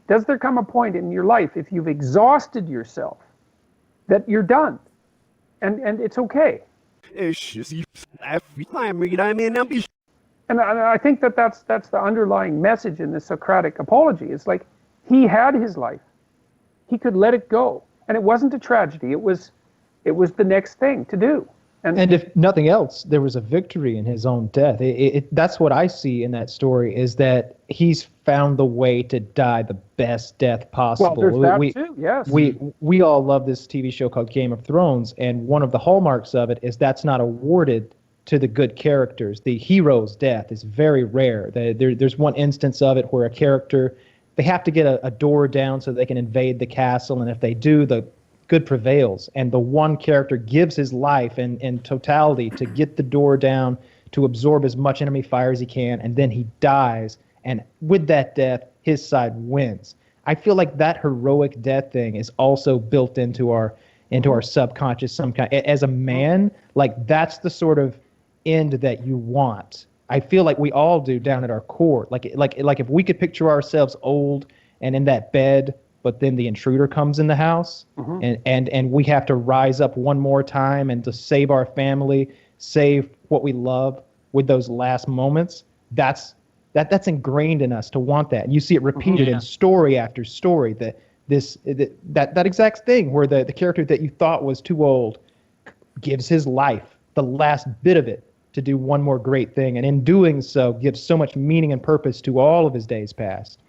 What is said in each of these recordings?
does there come a point in your life, if you've exhausted yourself, that you're done, and it's okay? And I think that's the underlying message in the Socratic apology. It's like, he had his life, he could let it go, and it wasn't a tragedy. It was the next thing to do. And if nothing else, there was a victory in his own death. That's what I see in that story, is that he's found the way to die the best death possible. Well, there's that too, yes. We all love this TV show called Game of Thrones, and one of the hallmarks of it is that's not awarded to the good characters. The hero's death is very rare. There's one instance of it where a character, they have to get a door down so they can invade the castle, and if they do, the good prevails, and the one character gives his life in totality to get the door down, to absorb as much enemy fire as he can, and then he dies, and with that death, his side wins. I feel like that heroic death thing is also built into our subconscious some kind. As a man, like, that's the sort of end that you want. I feel like we all do down at our core. Like if we could picture ourselves old and in that bed, but then the intruder comes in the house, and we have to rise up one more time and to save our family, save what we love with those last moments. That's ingrained in us to want that. And you see it repeated in story after story, that exact thing where the character that you thought was too old gives his life, the last bit of it, to do one more great thing, and in doing so gives so much meaning and purpose to all of his days past.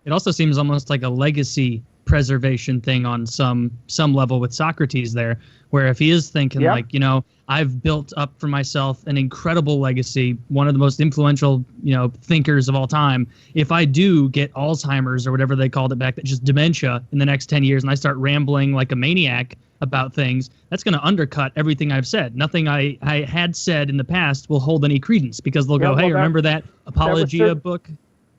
It also seems almost like a legacy preservation thing on some level with Socrates there, where if he is thinking I've built up for myself an incredible legacy, one of the most influential, thinkers of all time. If I do get Alzheimer's or whatever they called it back, that just dementia in the next 10 years, and I start rambling like a maniac about things, that's going to undercut everything I've said. Nothing I had said in the past will hold any credence, because they'll go, hey, remember that Apologia book?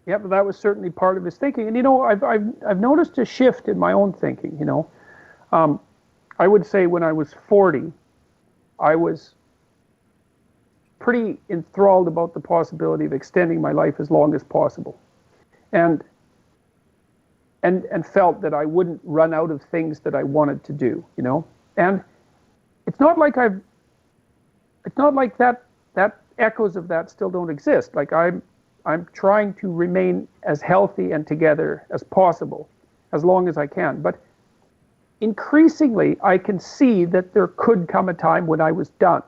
Yeah, but that was certainly part of his thinking. And, I've noticed a shift in my own thinking, I would say when I was 40, I was pretty enthralled about the possibility of extending my life as long as possible. And felt that I wouldn't run out of things that I wanted to do, And it's not like that echoes of that still don't exist. Like, I'm trying to remain as healthy and together as possible, as long as I can. But increasingly, I can see that there could come a time when I was done.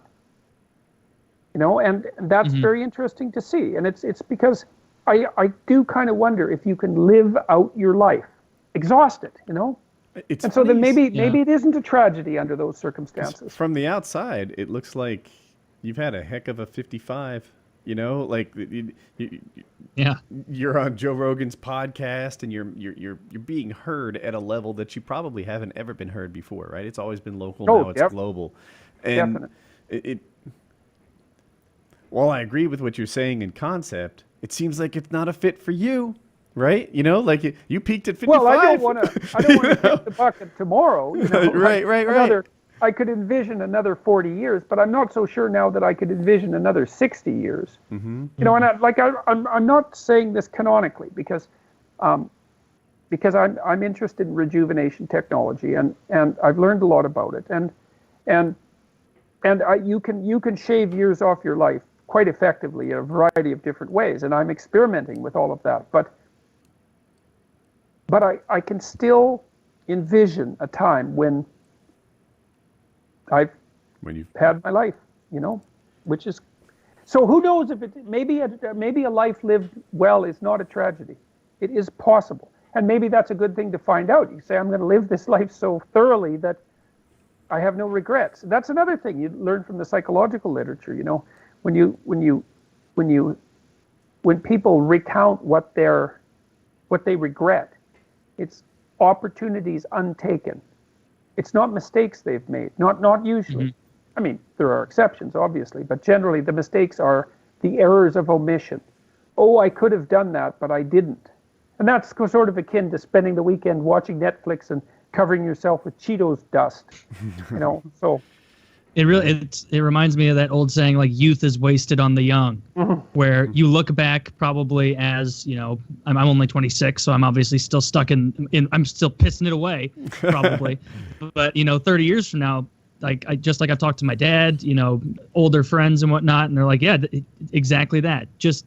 And that's very interesting to see. And it's because I do kind of wonder if you can live out your life exhausted, And so then maybe it isn't a tragedy under those circumstances. From the outside, it looks like you've had a heck of a 55. You're on Joe Rogan's podcast, and you're being heard at a level that you probably haven't ever been heard before, right? It's always been local, now it's global. And while I agree with what you're saying in concept, it seems like it's not a fit for you, right? Like you peaked at 55. Well, I don't want to kick the bucket tomorrow. Right. I could envision another 40 years, but I'm not so sure now that I could envision another 60 years. And I'm not saying this canonically, because I'm interested in rejuvenation technology, and I've learned a lot about it, and you can shave years off your life quite effectively in a variety of different ways, and I'm experimenting with all of that, but I can still envision a time when you've had my life, which is, so who knows if maybe a life lived well is not a tragedy. It is possible. And maybe that's a good thing to find out. You say, I'm going to live this life so thoroughly that I have no regrets. That's another thing you learn from the psychological literature, when people recount what they regret, it's opportunities untaken. It's not mistakes they've made, not usually. I mean, there are exceptions, obviously, but generally the mistakes are the errors of omission. Oh, I could have done that, but I didn't. And that's sort of akin to spending the weekend watching Netflix and covering yourself with Cheetos dust, So it reminds me of that old saying, like, youth is wasted on the young, where you look back probably as, I'm only 26, so I'm obviously still stuck in I'm still pissing it away probably. But 30 years from now, like I've talked to my dad, older friends and whatnot, and they're like, yeah, exactly that. Just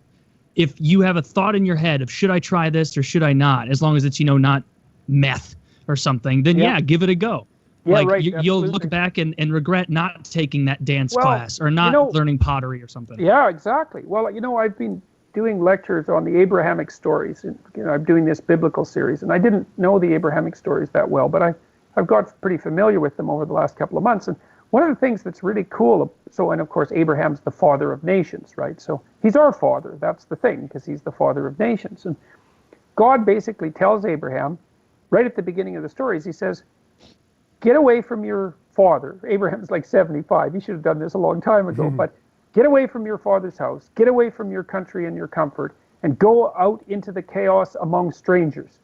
if you have a thought in your head of should I try this or should I not, as long as it's not meth or something, then yeah give it a go. Yeah, like right, you'll look back and regret not taking that dance class or not learning pottery or something. Yeah, exactly. Well, I've been doing lectures on the Abrahamic stories, and I'm doing this biblical series, and I didn't know the Abrahamic stories that well, but I've got pretty familiar with them over the last couple of months. And one of the things that's really cool, and of course Abraham's the father of nations, right? So he's our father. That's the thing, because he's the father of nations. And God basically tells Abraham, right at the beginning of the stories, he says, get away from your father. Abraham's like 75. He should have done this a long time ago. But get away from your father's house. Get away from your country and your comfort. And go out into the chaos among strangers.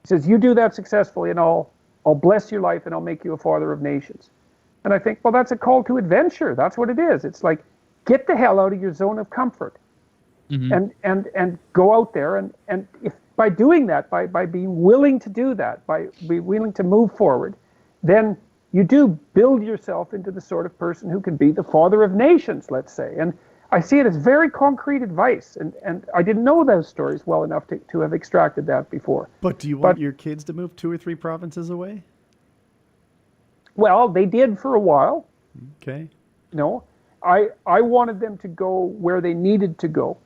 He says, you do that successfully and I'll bless your life and I'll make you a father of nations. And I think, well, that's a call to adventure. That's what it is. It's like, get the hell out of your zone of comfort. And go out there. And if by doing that, by being willing to do that, by being willing to move forward, then you do build yourself into the sort of person who can be the father of nations, let's say. And I see it as very concrete advice. And I didn't know those stories well enough to have extracted that before. But do you want your kids to move 2 or 3 provinces away? Well, they did for a while. Okay. I wanted them to go where they needed to go.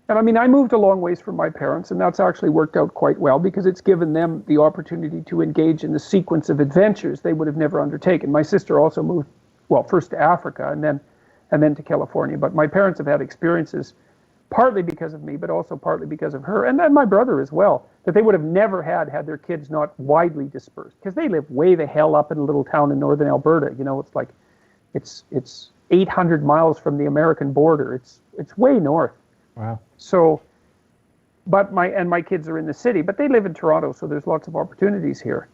And I moved a long ways from my parents, and that's actually worked out quite well because it's given them the opportunity to engage in the sequence of adventures they would have never undertaken. My sister also moved, first to Africa and then to California. But my parents have had experiences, partly because of me, but also partly because of her, and then my brother as well, that they would have never had their kids not widely dispersed, because they live way the hell up in a little town in northern Alberta. It's like, it's 800 miles from the American border. It's way north. Wow. So, but my kids are in the city, but they live in Toronto, so there's lots of opportunities here.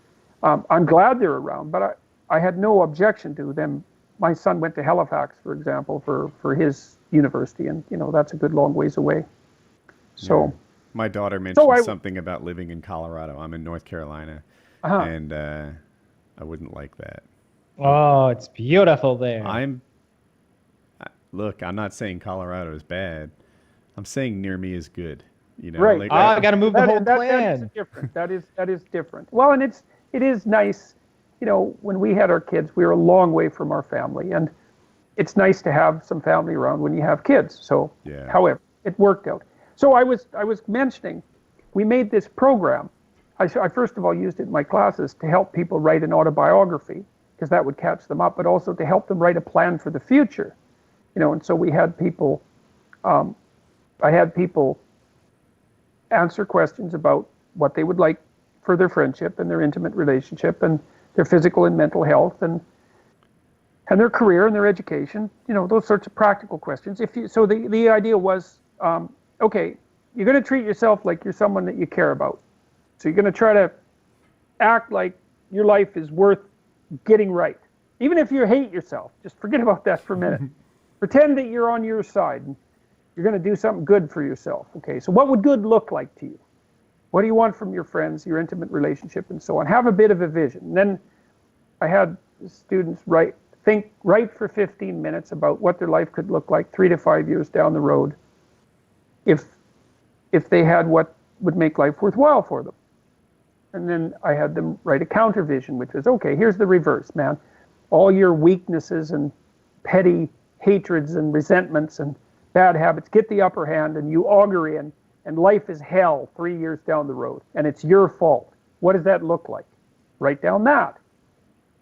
I'm glad they're around, but I had no objection to them. My son went to Halifax, for example, for his university, and that's a good long ways away. So, yeah. My daughter mentioned something about living in Colorado. I'm in North Carolina, and I wouldn't like that. Oh, it's beautiful there. Look, I'm not saying Colorado is bad. I'm saying near me is good. Right. Like, I got to move the whole plan. That is different. Well, and it is nice. When we had our kids, we were a long way from our family, and it's nice to have some family around when you have kids. So, however, it worked out. So I was mentioning, we made this program. I first of all used it in my classes to help people write an autobiography, because that would catch them up, but also to help them write a plan for the future. And so we had people. I had people answer questions about what they would like for their friendship and their intimate relationship and their physical and mental health and their career and their education, those sorts of practical questions. So the idea was, okay, you're going to treat yourself like you're someone that you care about. So you're going to try to act like your life is worth getting right. Even if you hate yourself, just forget about that for a minute. Pretend that you're on your side. You're going to do something good for yourself. Okay, so what would good look like to you? What do you want from your friends, your intimate relationship, and so on? Have a bit of a vision. And then I had students write for 15 minutes about what their life could look like 3 to 5 years down the road if they had what would make life worthwhile for them. And then I had them write a counter vision, which was, okay, here's the reverse, man. All your weaknesses and petty hatreds and resentments and bad habits get the upper hand, and you augur in, and life is hell 3 years down the road, and it's your fault. What does that look like? Write down that.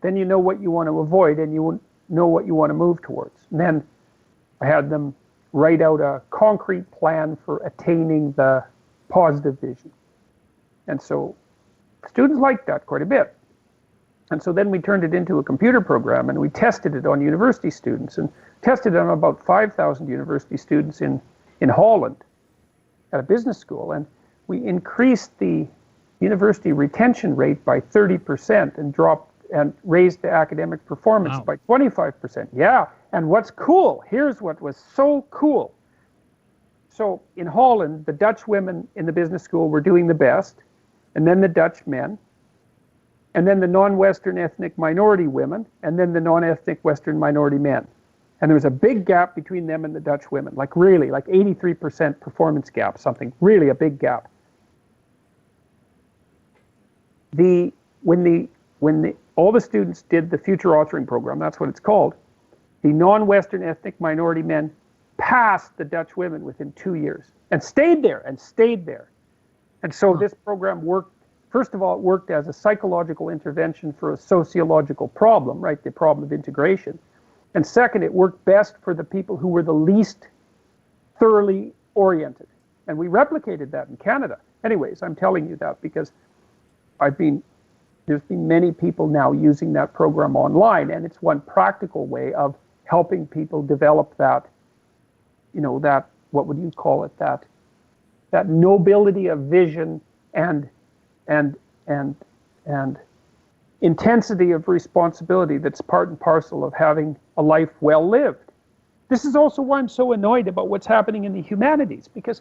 Then you know what you want to avoid, and you know what you want to move towards. And then I had them write out a concrete plan for attaining the positive vision. And so students liked that quite a bit. And so then we turned it into a computer program, and we tested it on university students, and tested it on about 5,000 university students in Holland at a business school. And we increased the university retention rate by 30% and raised the academic performance by 25%. Yeah, and what's cool, here's what was so cool. So in Holland, the Dutch women in the business school were doing the best, and then the Dutch men, and then the non-Western ethnic minority women, and then the non-ethnic Western minority men. And there was a big gap between them and the Dutch women, like really, like 83% performance gap, something, really a big gap. When all the students did the future authoring program, that's what it's called, the non-Western ethnic minority men passed the Dutch women within 2 years and stayed there and stayed there. And so this program worked. First of all, it worked as a psychological intervention for a sociological problem, right? The problem of integration. And second, it worked best for the people who were the least thoroughly oriented. And we replicated that in Canada. Anyways, I'm telling you that because there's been many people now using that program online, and it's one practical way of helping people develop that, that, what would you call it, that nobility of vision and intensity of responsibility that's part and parcel of having a life well lived. This is also why I'm so annoyed about what's happening in the humanities, because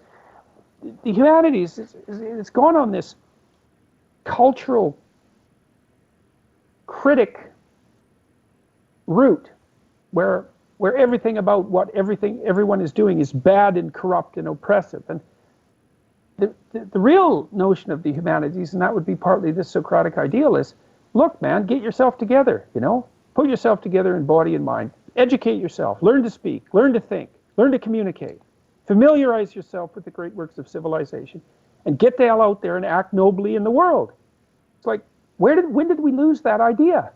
the humanities it's gone on this cultural critic route where everything about what everyone is doing is bad and corrupt and oppressive. And the real notion of the humanities, and that would be partly this Socratic ideal, is, look, man, get yourself together, put yourself together in body and mind, educate yourself, learn to speak, learn to think, learn to communicate, familiarize yourself with the great works of civilization, and get the hell out there and act nobly in the world. It's like, when did we lose that idea?